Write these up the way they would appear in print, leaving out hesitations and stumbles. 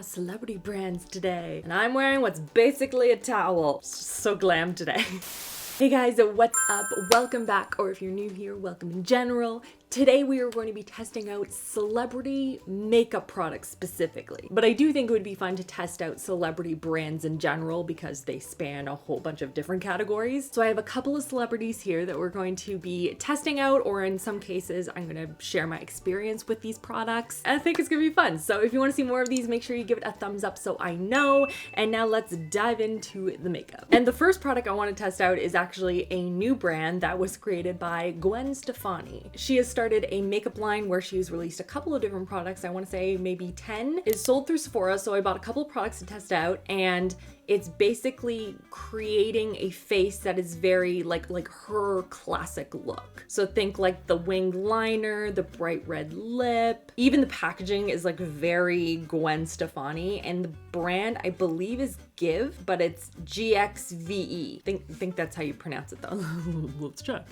Celebrity brands today. And I'm wearing what's basically a towel. So glam today. Hey guys, what's up? Welcome back, or if you're new here, welcome in general. Today we are going to be testing out celebrity makeup products specifically. But I do think it would be fun to test out celebrity brands in general because they span a whole bunch of different categories. So I have a couple of celebrities here that we're going to be testing out, or in some cases, I'm going to share my experience with these products. I think it's going to be fun. So if you want to see more of these, make sure you give it a thumbs up so I know. And now let's dive into the makeup. And the first product I want to test out is actually a new brand that was created by Gwen Stefani. She has started a makeup line where she's released a couple of different products. I want to say maybe 10. It's sold through Sephora, so I bought a couple of products to test out, and it's basically creating a face that is very like her classic look. So think like the winged liner, the bright red lip, even the packaging is like very Gwen Stefani, and the brand I believe is Give, but it's GXVE. Think that's how you pronounce it though. Let's check.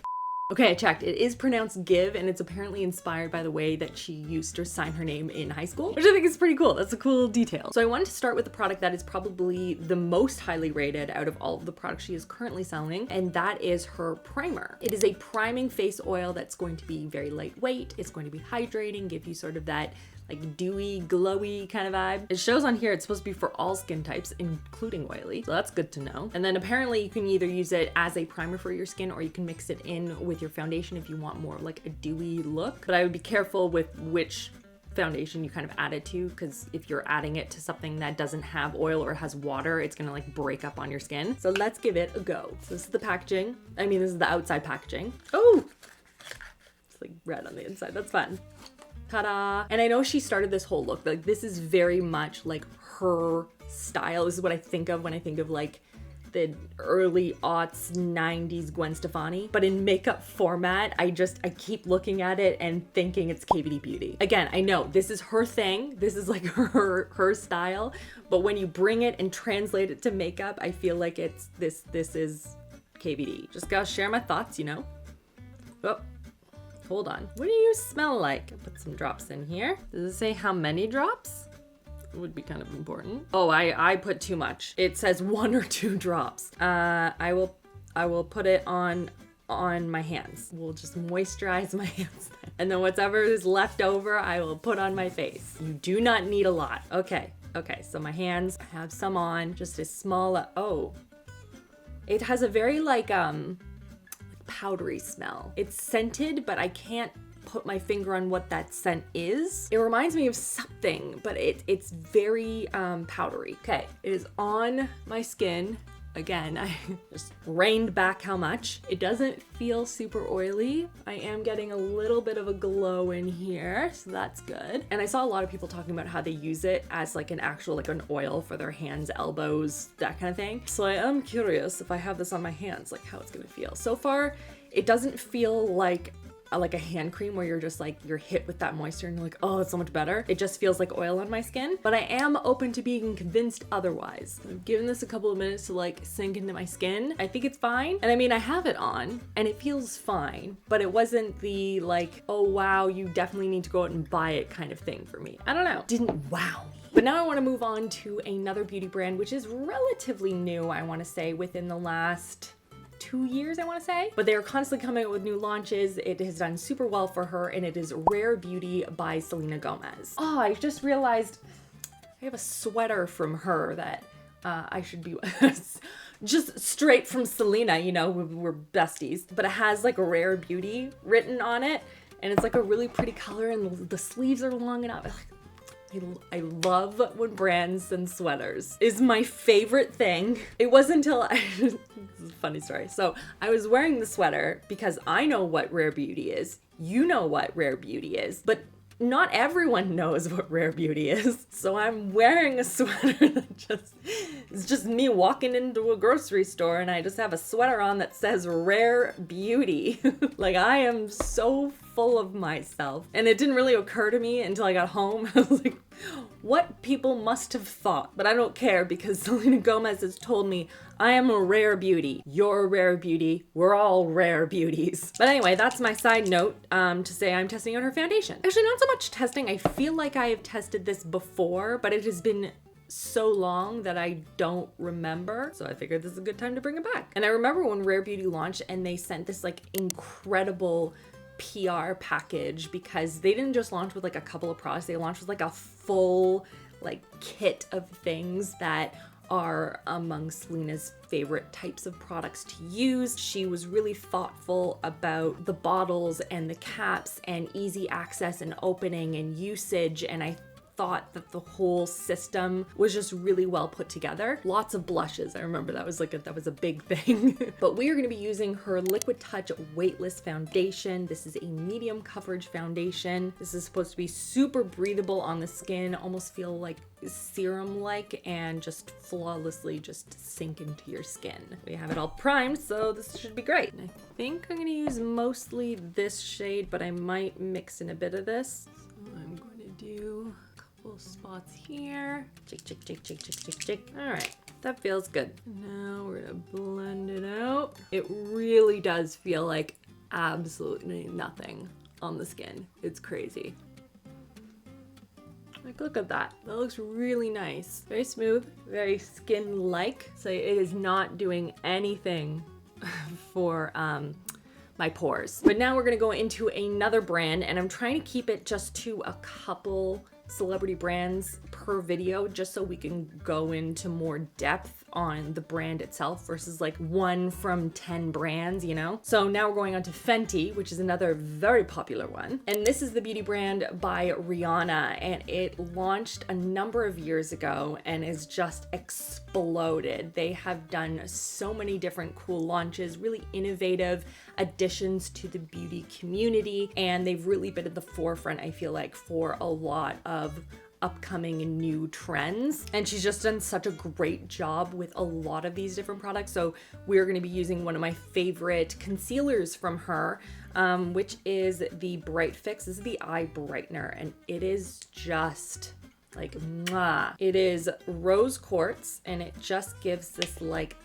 Okay, I checked. It is pronounced Give, and it's apparently inspired by the way that she used to sign her name in high school, which I think is pretty cool. That's a cool detail. So I wanted to start with the product that is probably the most highly rated out of all of the products she is currently selling, and that is her primer. It is a priming face oil that's going to be very lightweight. It's going to be hydrating, give you sort of that like dewy, glowy kind of vibe. It shows on here it's supposed to be for all skin types, including oily, so that's good to know. And then apparently you can either use it as a primer for your skin, or you can mix it in with your foundation if you want more like a dewy look. But I would be careful with which foundation you kind of add it to, because if you're adding it to something that doesn't have oil or has water, it's gonna like break up on your skin. So let's give it a go. So this is the packaging. I mean, this is the outside packaging. Oh, it's like red on the inside. That's fun. Ta-da! And I know she started this whole look, like this is very much like her style. This is what I think of when I think of like the early aughts 90s Gwen Stefani, but in makeup format, I keep looking at it and thinking it's KKW Beauty. Again, I know this is her thing, this is like her style, but when you bring it and translate it to makeup, I feel like it's this is KKW. Just gotta share my thoughts, you know? Oh. Hold on. What do you smell like? I'll put some drops in here. Does it say how many drops? It would be kind of important. Oh, I put too much. It says 1 or 2 drops. I will put it on my hands. We'll just moisturize my hands then. And then whatever is left over, I will put on my face. You do not need a lot. Okay, so my hands, I have some on, just a small, oh. It has a very like powdery smell. It's scented, but I can't put my finger on what that scent is. It reminds me of something, but it's very powdery. Okay, it is on my skin. Again, I just reined back how much. It doesn't feel super oily. I am getting a little bit of a glow in here, so that's good. And I saw a lot of people talking about how they use it as like an actual, like an oil for their hands, elbows, that kind of thing. So I am curious if I have this on my hands, like how it's gonna feel. So far, it doesn't feel like a hand cream where you're just like, you're hit with that moisture and you're like, oh, it's so much better. It just feels like oil on my skin, but I am open to being convinced otherwise. I've given this a couple of minutes to like sink into my skin. I think it's fine. And I mean, I have it on and it feels fine, but it wasn't the like, oh wow, you definitely need to go out and buy it kind of thing for me. I don't know. Didn't wow me. But now I want to move on to another beauty brand, which is relatively new, I want to say, within the last 2 years, I want to say, but they are constantly coming out with new launches. It has done super well for her, and it is Rare Beauty by Selena Gomez. Oh, I just realized I have a sweater from her that I should be just straight from Selena, you know, we're besties, but it has like Rare Beauty written on it, and it's like a really pretty color, and the sleeves are long enough. I love when brands send sweaters. Is my favorite thing. It wasn't until this is a funny story. So I was wearing the sweater because I know what Rare Beauty is. You know what Rare Beauty is, but not everyone knows what Rare Beauty is. So I'm wearing a sweater that it's just me walking into a grocery store, and I just have a sweater on that says Rare Beauty. Like, I am so full of myself. And it didn't really occur to me until I got home. I was like, What people must have thought, but I don't care because Selena Gomez has told me I am a rare beauty. You're a rare beauty. We're all rare beauties. But anyway, that's my side note to say I'm testing out her foundation. Actually, not so much testing. I feel like I have tested this before, but it has been so long that I don't remember. So I figured this is a good time to bring it back. And I remember when Rare Beauty launched and they sent this like incredible PR package because they didn't just launch with like a couple of products. They launched with like a full like kit of things that are among Selena's favorite types of products to use. She was really thoughtful about the bottles and the caps and easy access and opening and usage, and I thought that the whole system was just really well put together. Lots of blushes. I remember that was a big thing. But we are going to be using her Liquid Touch Weightless foundation. This is a medium coverage foundation. This is supposed to be super breathable on the skin, almost feel like serum-like, and just flawlessly just sink into your skin. We have it all primed, so this should be great. And I think I'm going to use mostly this shade, but I might mix in a bit of this. So I'm going to do little spots here. Chick. All right, that feels good. Now we're gonna blend it out. It really does feel like absolutely nothing on the skin. It's crazy. Like, look at that. That looks really nice. Very smooth, very skin-like. So it is not doing anything for my pores. But now we're gonna go into another brand, and I'm trying to keep it just to a couple celebrity brands per video, just so we can go into more depth on the brand itself versus like 1 from 10 brands, you know? So now we're going on to Fenty, which is another very popular one. And this is the beauty brand by Rihanna, and it launched a number of years ago and is just exploded. They have done so many different cool launches, really innovative additions to the beauty community, and they've really been at the forefront, I feel like, for a lot of upcoming and new trends. And she's just done such a great job with a lot of these different products. So we're going to be using one of my favorite concealers from her, which is the Bright Fix. This is the eye brightener, and it is just like mwah. It is rose quartz, and it just gives this like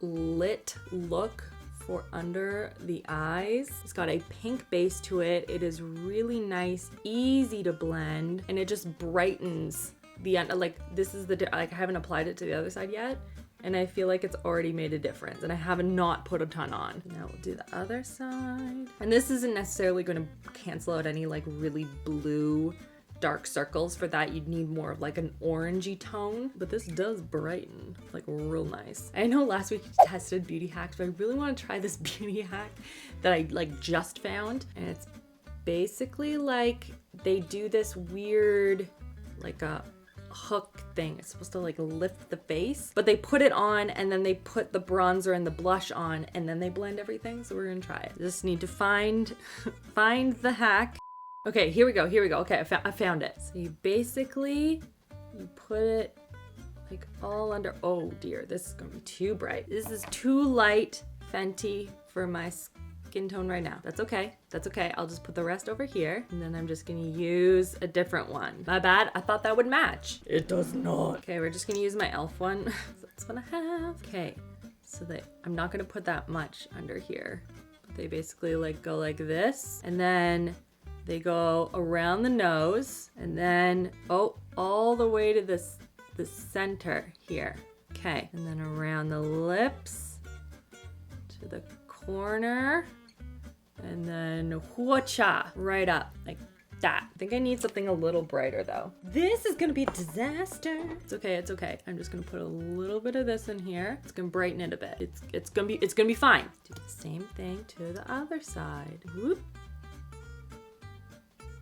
lit look for under the eyes. It's got a pink base to it. It is really nice, easy to blend, and it just brightens the end. Like, this is the, like, I haven't applied it to the other side yet, and I feel like it's already made a difference, and I have not put a ton on. Now we'll do the other side. And this isn't necessarily going to cancel out any like really blue dark circles. For that, you'd need more of like an orangey tone, but this does brighten like real nice. I know last week you tested beauty hacks, but I really want to try this beauty hack that I like just found, and it's basically like they do this weird like a hook thing. It's supposed to like lift the face, but they put it on and then they put the bronzer and the blush on, and then they blend everything. So we're gonna try it. Just need to find the hack. Okay, here we go. Okay, I found it. So you basically, you put it like all under, oh dear, this is gonna be too bright. This is too light Fenty for my skin tone right now. That's okay. I'll just put the rest over here, and then I'm just gonna use a different one. My bad, I thought that would match. It does not. Okay, we're just gonna use my e.l.f. one. So that's what I have. Okay, so I'm not gonna put that much under here. But they basically like go like this, and then they go around the nose, and then, oh, all the way to the center here. Okay, and then around the lips, to the corner, and then whoocha, right up, like that. I think I need something a little brighter though. This is gonna be a disaster. It's okay. I'm just gonna put a little bit of this in here. It's gonna brighten it a bit. It's gonna be fine. Do the same thing to the other side. Whoop.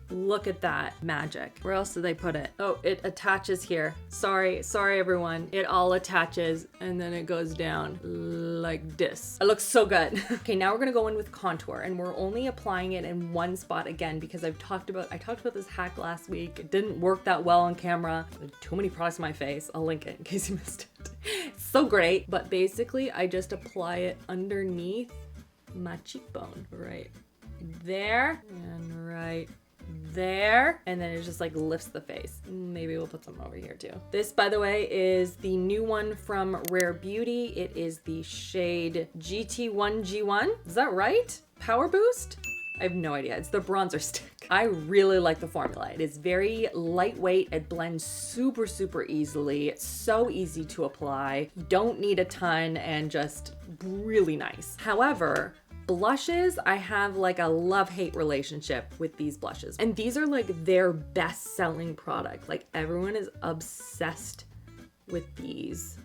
Look at that magic. Where else did they put it? Oh, it attaches here. Sorry everyone. It all attaches and then it goes down like this. It looks so good. Okay, now we're gonna go in with contour, and we're only applying it in one spot again because I talked about this hack last week. It didn't work that well on camera. Too many products on my face. I'll link it in case you missed it. It's so great. But basically I just apply it underneath my cheekbone right there and right there, and then it just like lifts the face. Maybe we'll put some over here too. This, by the way, is the new one from Rare Beauty. It is the shade GT1G1. Is that right? Power Boost? I have no idea. It's the bronzer stick. I really like the formula. It is very lightweight. It blends super, super easily. It's so easy to apply. You don't need a ton, and just really nice. However, blushes, I have like a love-hate relationship with these blushes. And these are like their best-selling product. Like everyone is obsessed with these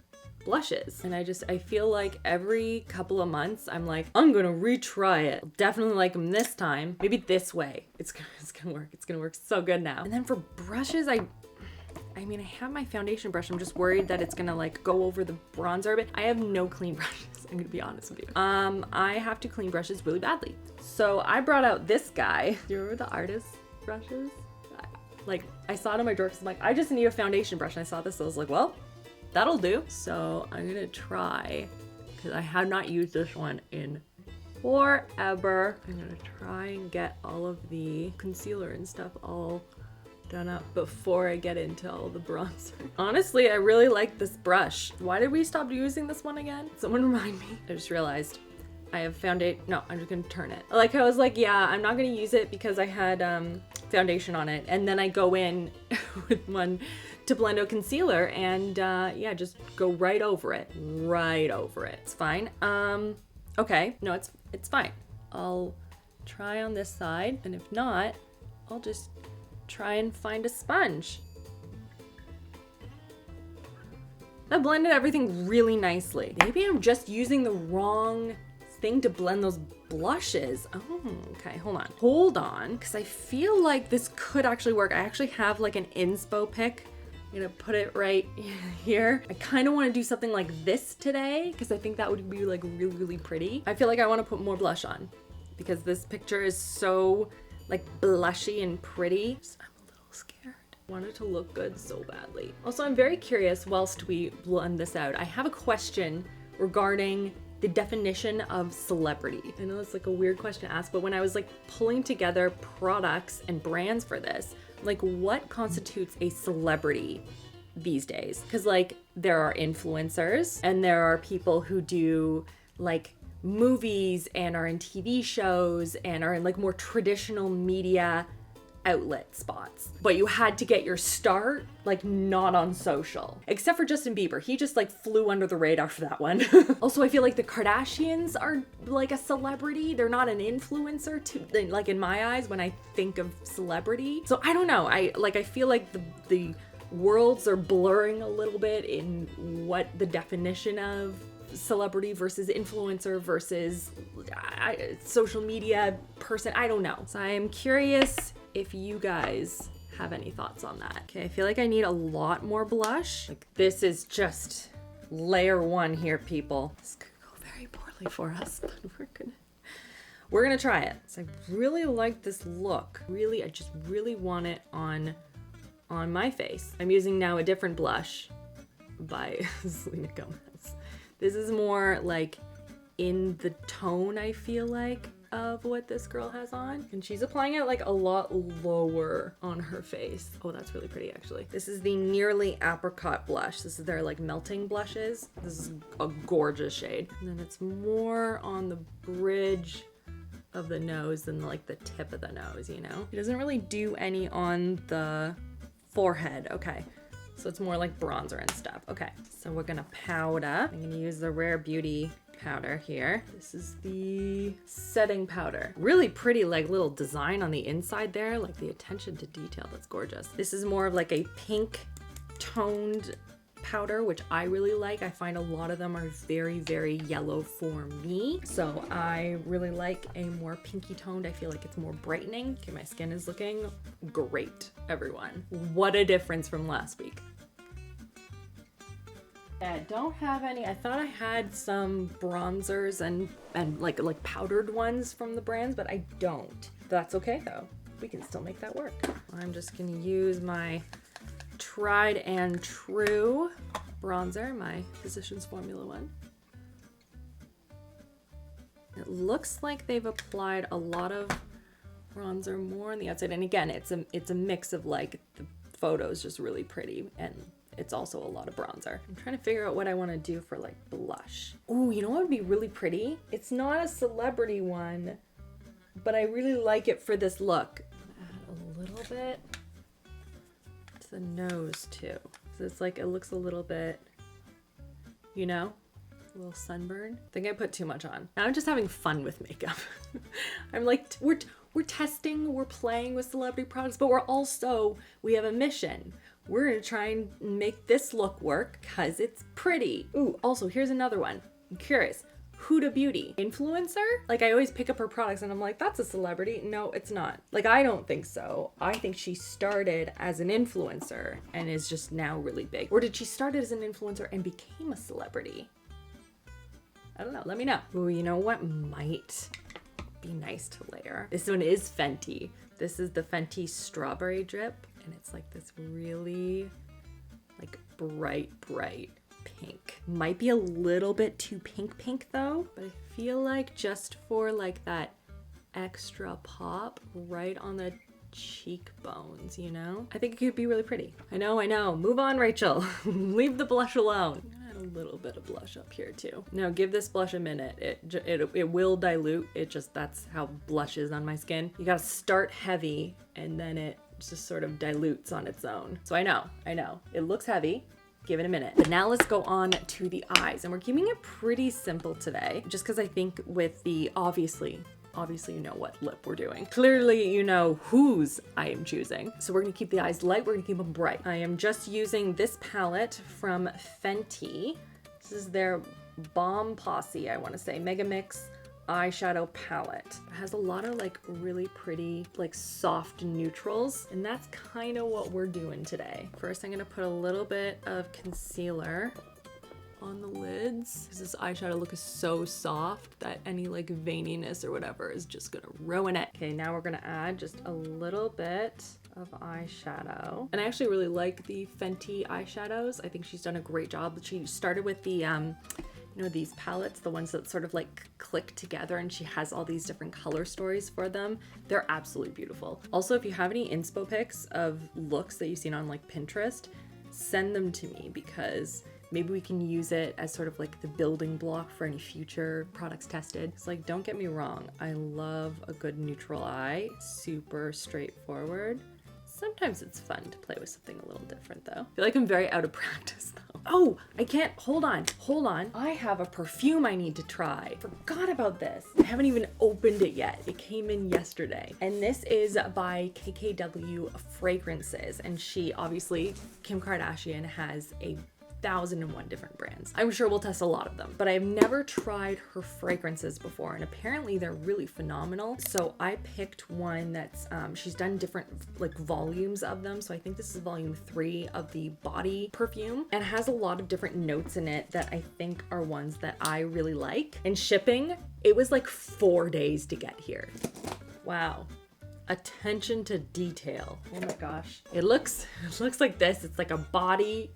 blushes. And I feel like every couple of months, I'm like, I'm gonna retry it. I'll definitely like them this time. Maybe this way. It's gonna work. It's gonna work so good now. And then for brushes, I mean, I have my foundation brush. I'm just worried that it's gonna like go over the bronzer a bit. I have no clean brushes. I'm gonna be honest with you. I have to clean brushes really badly. So I brought out this guy. Do you remember the artist brushes? Like I saw it in my drawer because I'm like, I just need a foundation brush. And I saw this, so I was like, well, that'll do. So I'm gonna try, because I have not used this one in forever. I'm gonna try and get all of the concealer and stuff all done up before I get into all the bronzer. Honestly, I really like this brush. Why did we stop using this one again? Someone remind me. I just realized I have foundation. No, I'm just gonna turn it. Like I was like, yeah, I'm not gonna use it because I had foundation on it. And then I go in with one to blend out concealer and yeah, just go right over it. Right over it. It's fine. Okay, no, it's fine. I'll try on this side, and if not, I'll just try and find a sponge. That blended everything really nicely. Maybe I'm just using the wrong thing to blend those blushes. Oh, okay, hold on, because I feel like this could actually work. I actually have like an inspo pick. I'm gonna put it right here. I kind of want to do something like this today because I think that would be like really, really pretty. I feel like I want to put more blush on because this picture is so like blushy and pretty. I'm a little scared. I want it to look good so badly. Also, I'm very curious whilst we blend this out. I have a question regarding the definition of celebrity. I know it's like a weird question to ask, but when I was like pulling together products and brands for this, like what constitutes a celebrity these days? Because like there are influencers and there are people who do like movies and are in TV shows and are in like more traditional media outlet spots. But you had to get your start like not on social. Except for Justin Bieber. He just like flew under the radar for that one. Also, I feel like the Kardashians are like a celebrity. They're not an influencer to like in my eyes when I think of celebrity. So I don't know. I feel like the worlds are blurring a little bit in what the definition of celebrity versus influencer versus social media person. I don't know. So I am curious if you guys have any thoughts on that. Okay, I feel like I need a lot more blush. Like this is just layer one here, people. This could go very poorly for us, but we're gonna try it. So I really like this look. Really, I just really want it on my face. I'm using now a different blush by Selena Gomez. This is more like in the tone, I feel like, of what this girl has on. And she's applying it like a lot lower on her face. Oh, that's really pretty actually. This is the Nearly Apricot blush. This is their like melting blushes. This is a gorgeous shade. And then it's more on the bridge of the nose than like the tip of the nose, you know? It doesn't really do any on the forehead. Okay. So it's more like bronzer and stuff. Okay, so we're gonna powder. I'm gonna use the Rare Beauty powder here. This is the setting powder. Really pretty like little design on the inside there, like the attention to detail, that's gorgeous. This is more of like a pink toned powder, which I really like. I find a lot of them are very, very yellow for me. So I really like a more pinky toned. I feel like it's more brightening. Okay, my skin is looking great, everyone. What a difference from last week. I don't have any. I thought I had some bronzers and like powdered ones from the brands, but I don't. That's okay though. We can still make that work. I'm just gonna use my tried and true bronzer, my Physicians Formula one. It looks like they've applied a lot of bronzer more on the outside. And again, it's a mix of like the photo's just really pretty and it's also a lot of bronzer. I'm trying to figure out what I want to do for like blush. Ooh, you know what would be really pretty? It's not a celebrity one, but I really like it for this look. Add a little bit to the nose too. So it's like, it looks a little bit, you know, a little sunburn. I think I put too much on. Now I'm just having fun with makeup. I'm like, we're testing, we're playing with celebrity products, but we have a mission. We're gonna try and make this look work because it's pretty. Ooh, also here's another one. I'm curious, Huda Beauty, influencer? Like I always pick up her products and I'm like, that's a celebrity. No, it's not. Like, I don't think so. I think she started as an influencer and is just now really big. Or did she start as an influencer and became a celebrity? I don't know, let me know. Ooh, you know what might be nice to layer? This one is Fenty. This is the Fenty Strawberry Drip, and it's like this really like bright pink. Might be a little bit too pink though, but I feel like just for like that extra pop right on the cheekbones, you know? I think it could be really pretty. I know. Move on, Rachel. Leave the blush alone. Add a little bit of blush up here too. Now give this blush a minute. It will dilute. That's how blush is on my skin. You gotta start heavy and then it just sort of dilutes on its own. So I know. It looks heavy. Give it a minute. But now let's go on to the eyes. And we're keeping it pretty simple today, just because I think with the obviously you know what lip we're doing. Clearly you know whose I am choosing. So we're gonna keep the eyes light, we're gonna keep them bright. I am just using this palette from Fenty. This is their Bomb Posse, I wanna say, Mega Mix eyeshadow palette. It has a lot of like really pretty, like soft neutrals, and that's kind of what we're doing today. First, I'm gonna put a little bit of concealer on the lids, because this eyeshadow look is so soft that any like veininess or whatever is just gonna ruin it. Okay, now we're gonna add just a little bit of eyeshadow. And I actually really like the Fenty eyeshadows. I think she's done a great job. She started with the you know, these palettes, the ones that sort of like click together, and she has all these different color stories for them. They're absolutely beautiful. Also, if you have any inspo pics of looks that you've seen on like Pinterest, send them to me, because maybe we can use it as sort of like the building block for any future products tested. It's like, don't get me wrong, I love a good neutral eye, super straightforward. Sometimes it's fun to play with something a little different though. I feel like I'm very out of practice though. Oh, I can't, hold on. I have a perfume I need to try. Forgot about this. I haven't even opened it yet. It came in yesterday. And this is by KKW Fragrances. And she, obviously, Kim Kardashian has 1,001 different brands. I'm sure we'll test a lot of them, but I've never tried her fragrances before, and apparently they're really phenomenal. So I picked one that's, she's done different like volumes of them. So I think this is volume 3 of the body perfume, and has a lot of different notes in it that I think are ones that I really like. And shipping, it was like 4 days to get here. Wow. Attention to detail. Oh my gosh. It looks like this. It's like a body.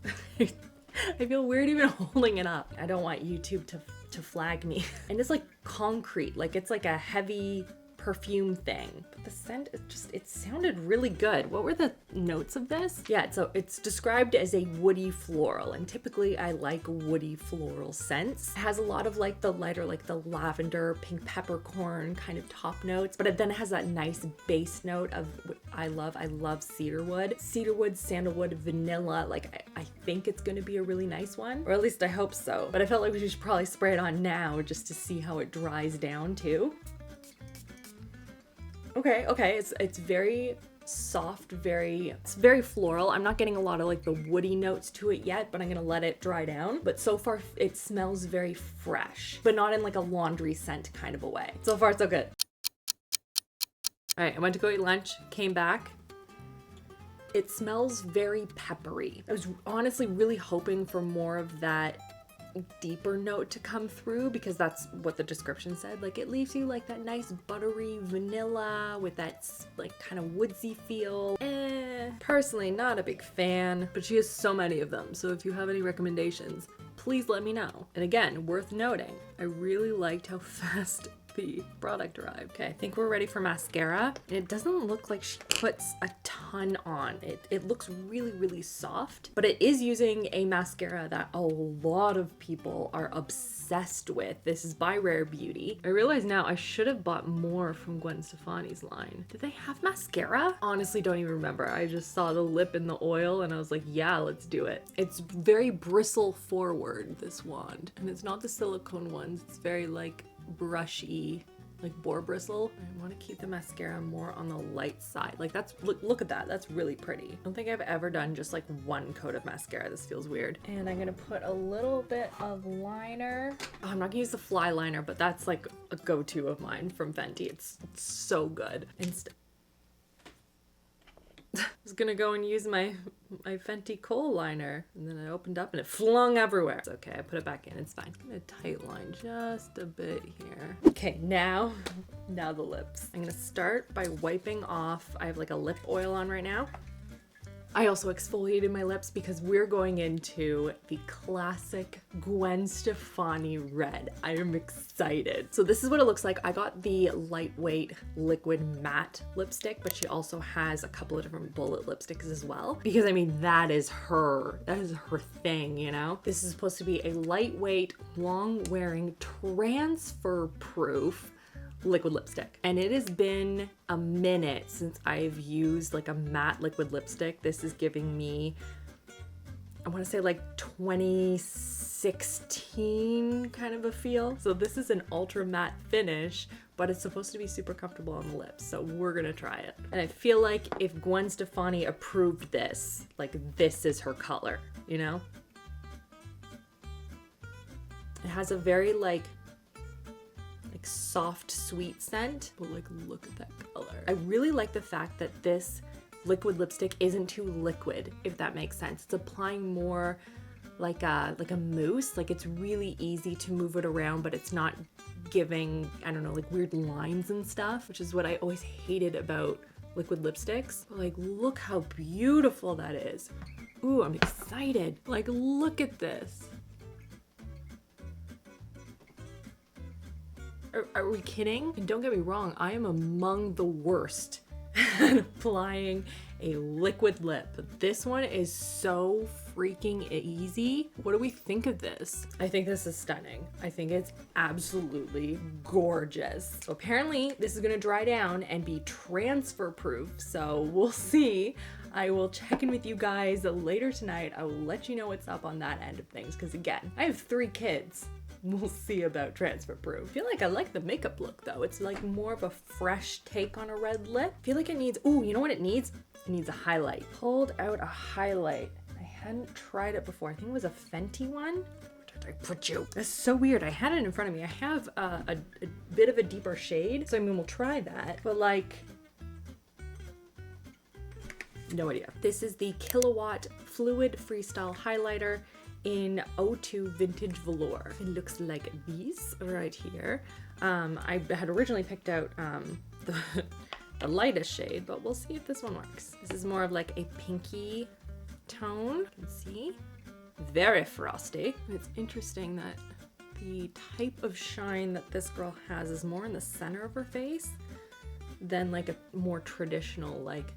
I feel weird even holding it up. I don't want YouTube to flag me. And it's like concrete, like it's like a heavy perfume thing. But the scent, it sounded really good. What were the notes of this? Yeah, so it's described as a woody floral, and typically I like woody floral scents. It has a lot of like the lighter, like the lavender, pink peppercorn kind of top notes, but it then has that nice base note of what I love cedarwood, sandalwood, vanilla. Like I think it's gonna be a really nice one, or at least I hope so. But I felt like we should probably spray it on now just to see how it dries down too. Okay, it's very soft, it's very floral. I'm not getting a lot of like the woody notes to it yet, but I'm gonna let it dry down. But so far it smells very fresh, but not in like a laundry scent kind of a way. So far so good. All right, I went to go eat lunch, came back. It smells very peppery. I was honestly really hoping for more of that deeper note to come through, because that's what the description said. Like it leaves you like that nice buttery vanilla with that like kind of woodsy feel. Personally not a big fan, but she has so many of them. So if you have any recommendations, please let me know. And again, worth noting, I really liked how fast the product arrived. Okay, I think we're ready for mascara. And it doesn't look like she puts a ton on. It looks really, really soft, but it is using a mascara that a lot of people are obsessed with. This is by Rare Beauty. I realize now I should have bought more from Gwen Stefani's line. Did they have mascara? Honestly, don't even remember. I just saw the lip in the oil and I was like, yeah, let's do it. It's very bristle forward, this wand. And it's not the silicone ones. It's very like brushy, like boar bristle. I want to keep the mascara more on the light side. Like that's, look at that. That's really pretty. I don't think I've ever done just like one coat of mascara. This feels weird. And I'm gonna put a little bit of liner. Oh, I'm not gonna use the Fly liner, but that's like a go-to of mine from Fenty. It's so good. I was gonna go and use my Fenty kohl liner, and then I opened up and it flung everywhere. It's okay, I put it back in, it's fine. I'm gonna tight line just a bit here. Okay, now the lips. I'm gonna start by wiping off, I have like a lip oil on right now. I also exfoliated my lips because we're going into the classic Gwen Stefani red. I am excited. So this is what it looks like. I got the lightweight liquid matte lipstick, but she also has a couple of different bullet lipsticks as well. Because I mean, that is her thing, you know? This is supposed to be a lightweight, long wearing, transfer proof liquid lipstick. And it has been a minute since I've used like a matte liquid lipstick. This is giving me, I want to say like 2016 kind of a feel. So this is an ultra matte finish, but it's supposed to be super comfortable on the lips. So we're gonna try it. And I feel like if Gwen Stefani approved this, like this is her color, you know? It has a very like soft sweet scent, but like look at that color. I really like the fact that this liquid lipstick isn't too liquid, if that makes sense. It's applying more like a mousse. Like it's really easy to move it around, but it's not giving, I don't know, like weird lines and stuff, which is what I always hated about liquid lipsticks. But like look how beautiful that is. Ooh, I'm excited. Like look at this. Are we kidding? And don't get me wrong, I am among the worst at applying a liquid lip. But this one is so freaking easy. What do we think of this? I think this is stunning. I think it's absolutely gorgeous. So apparently this is gonna dry down and be transfer proof. So we'll see. I will check in with you guys later tonight. I will let you know what's up on that end of things. Because again, I have 3 kids. We'll see about transfer proof. I feel like I like the makeup look though. It's like more of a fresh take on a red lip. I feel like it needs, ooh, you know what it needs? It needs a highlight. Pulled out a highlight. I hadn't tried it before. I think it was a Fenty one. Where did I put you? That's so weird. I had it in front of me. I have a bit of a deeper shade. So I mean, we'll try that. But like, no idea. This is the Killawatt Fluid Freestyle Highlighter in 02 Vintage Velour. It looks like these right here. I had originally picked out the lightest shade, but we'll see if this one works. This is more of like a pinky tone. You can see, very frosty. It's interesting that the type of shine that this girl has is more in the center of her face than like a more traditional like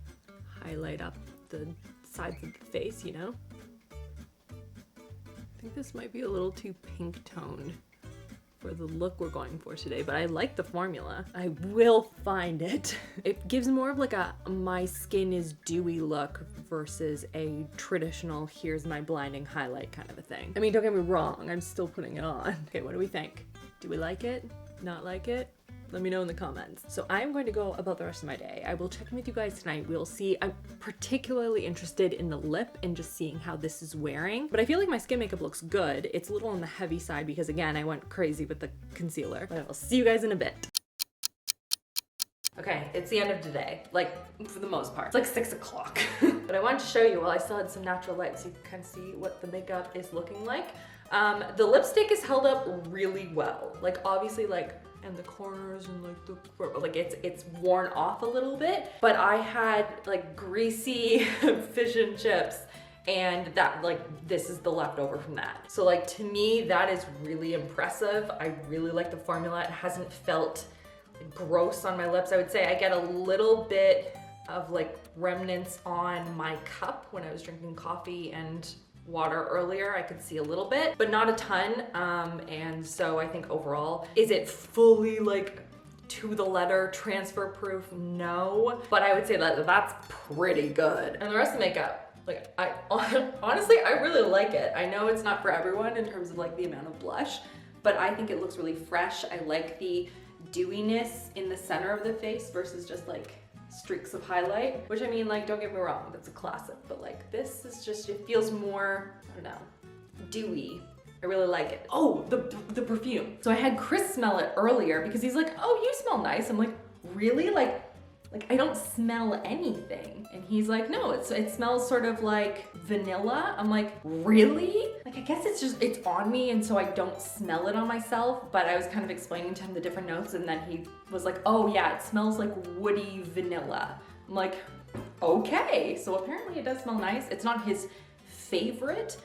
highlight up the sides of the face, you know? I think this might be a little too pink toned for the look we're going for today, but I like the formula. I will find it. It gives more of like a my skin is dewy look versus a traditional here's my blinding highlight kind of a thing. I mean, don't get me wrong, I'm still putting it on. Okay, what do we think? Do we like it? Not like it? Let me know in the comments. So I'm going to go about the rest of my day. I will check in with you guys tonight. We'll see. I'm particularly interested in the lip and just seeing how this is wearing. But I feel like my skin makeup looks good. It's a little on the heavy side because again, I went crazy with the concealer. But I'll see you guys in a bit. Okay, it's the end of today, like for the most part. It's like 6 o'clock. But I wanted to show you while I still had some natural light so you can kind of see what the makeup is looking like. The lipstick is held up really well. Like obviously like, and the corners and like it's worn off a little bit, but I had like greasy fish and chips and that like this is the leftover from that. So like to me, that is really impressive. I really like the formula. It hasn't felt gross on my lips. I would say I get a little bit of like remnants on my cup when I was drinking coffee and water earlier. I could see a little bit, but not a ton. And so I think overall, is it fully like to the letter transfer proof? No, but I would say that that's pretty good. And the rest of the makeup, like I honestly, I really like it. I know it's not for everyone in terms of like the amount of blush, but I think it looks really fresh. I like the dewiness in the center of the face versus just like streaks of highlight, which I mean, like, don't get me wrong, that's a classic, but like this is just, it feels more, I don't know, dewy. I really like it. Oh, the perfume. So I had Chris smell it earlier because he's like, oh, you smell nice. I'm like, really? Like I don't smell anything. And he's like, no, it smells sort of like vanilla. I'm like, really? Like, I guess it's on me and so I don't smell it on myself, but I was kind of explaining to him the different notes and then he was like, oh yeah, it smells like woody vanilla. I'm like, okay. So apparently it does smell nice. It's not his favorite,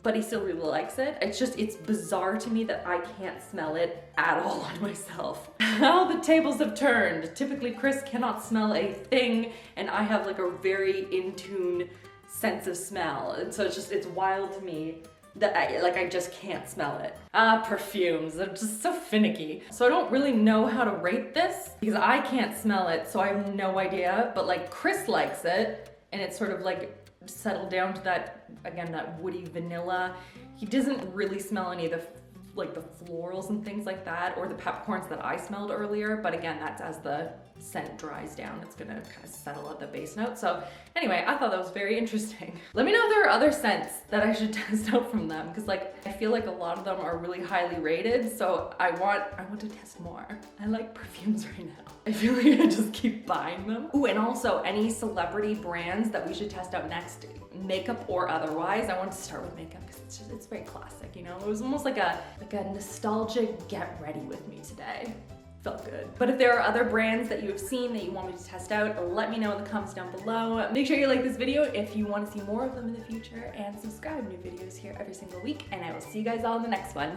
but he still really likes it. It's bizarre to me that I can't smell it at all on myself. How the tables have turned. Typically Chris cannot smell a thing and I have like a very in tune sense of smell. And so it's wild to me that I just can't smell it. Perfumes, they're just so finicky. So I don't really know how to rate this because I can't smell it, so I have no idea, but like Chris likes it and it's sort of like settled down to that, again, that woody vanilla. He doesn't really smell any of the like the florals and things like that, or the peppercorns that I smelled earlier, but again, that's as the scent dries down, it's gonna kind of settle at the base note. So anyway, I thought that was very interesting. Let me know if there are other scents that I should test out from them, because like I feel like a lot of them are really highly rated, so I want to test more. I like perfumes right now. I feel like I just keep buying them. Ooh, and also any celebrity brands that we should test out next, makeup or otherwise. I wanted to start with makeup because it's very classic, you know? It was almost like a nostalgic get ready with me today. Felt good. But if there are other brands that you have seen that you want me to test out, let me know in the comments down below. Make sure you like this video if you want to see more of them in the future, and subscribe. New videos here every single week, and I will see you guys all in the next one.